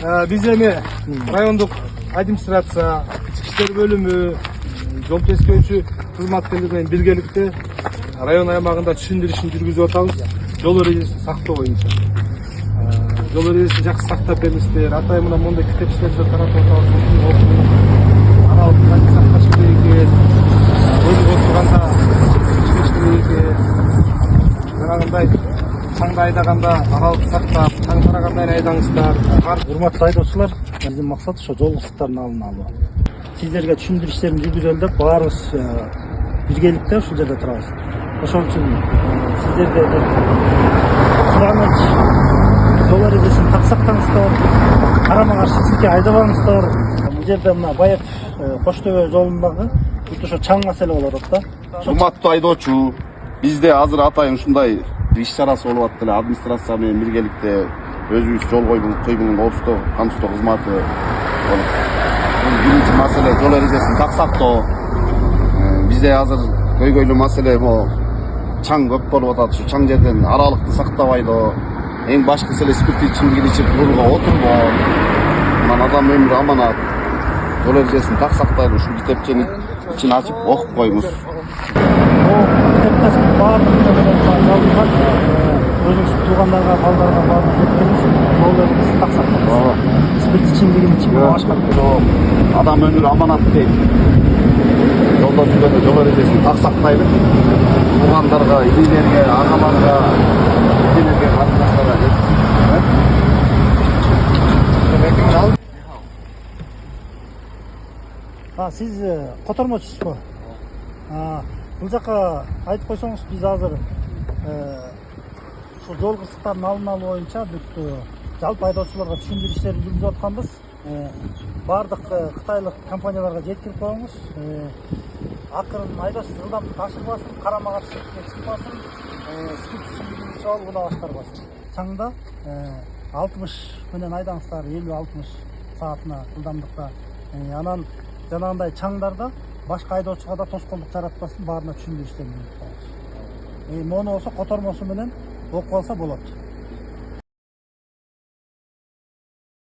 Биз эми райондук администрация, ички иштер бөлүмү, жол тескөөчү кызматкерлери менен биргеликте район аймагында түшүндүрүшүн жүргүзүп атабыз. Жол эрежесин сактоо боюнча. Жол эрежесин жакшы сактап бериңиздер. Атайын мына мондай китепчилерди таратып атабыз. Аралык кантип сакташ керек экен, өзү отурганда чыгыш керек экен. Жанагындай чаңды айдаганда аралык сактап, чаң тараганда айдаңыздар. Урматтуу айдоочулар, биздин максат ошо жол кырсыктардын алдын алуу. Сиздерге түшүндүрүү иштерин жүргүзөлү деп баарыбыз биргеликте ушул жерде турабыз. Ошол үчүн сиздерге сураныч, жол эрежесин так сактаңыздар, карама каршы силке айдабаңыздар. Бул жерде мына Баев Кош Төбө жолундагы бүт ошо чаң маселе болуп атат да. Урматтуу айдоочу, бизде азыр атайын ушундай иш чарасы болуп атты эле. Администрация менен биргеликте өзүбүз жол койгунун коопсуздук камсыздоо кызматы болуп. Бул биринчи маселе жол эрежесин так сактоо. Бизде азыр көйгөйлүү маселе могу чаң көп болуп атат. Ушу чаң жерден аралыкты сактабайдо. Эң башкысы эле спирттүү ичимдик ичип рулга отурбоо. Анан адам өмүрү аманат. Жол эрежесин так сактайлы. Ушул китепчени ичин ачып окуп коюңуз. Өзүңүз туугандарга, балдарга баарын жеткириңиз. Жол эрежесин так сактаңыз. Спирт ичимдигин ичип башка Адам өмүрү аманат дейт. Жолдо жүргөндө жол эрежесин так сактайлы. Туугандарга, илилерге, агаларга, эжелерге, карындаштарга Сиз котормочусузбу? Бул жака айтып койсоңуз, биз азыр ушул жол кырсыктардын алдын алуу боюнча бүт жалпы айдоочуларга түшүндүрүү иштерин жүргүзүп атканбыз. Бардык кытайлык компанияларга жеткирип коюңуз. Акырын айдоочу жылдамдыкты ашырбасын, карама каршы чыкпасын, спирт ичимдигин ичип алууна башкарбасын. Чаңда 60 менен айдаңыздар, 50-60 саатына жылдамдыкта. Анан жанагындай чаңдарда башка айдоочуга да тоскоолдук жаратпасын, баарына түшүндүрүү иштерин жүргүзүп коюңуз. Мону болсо котормосу менен окуп алса болот.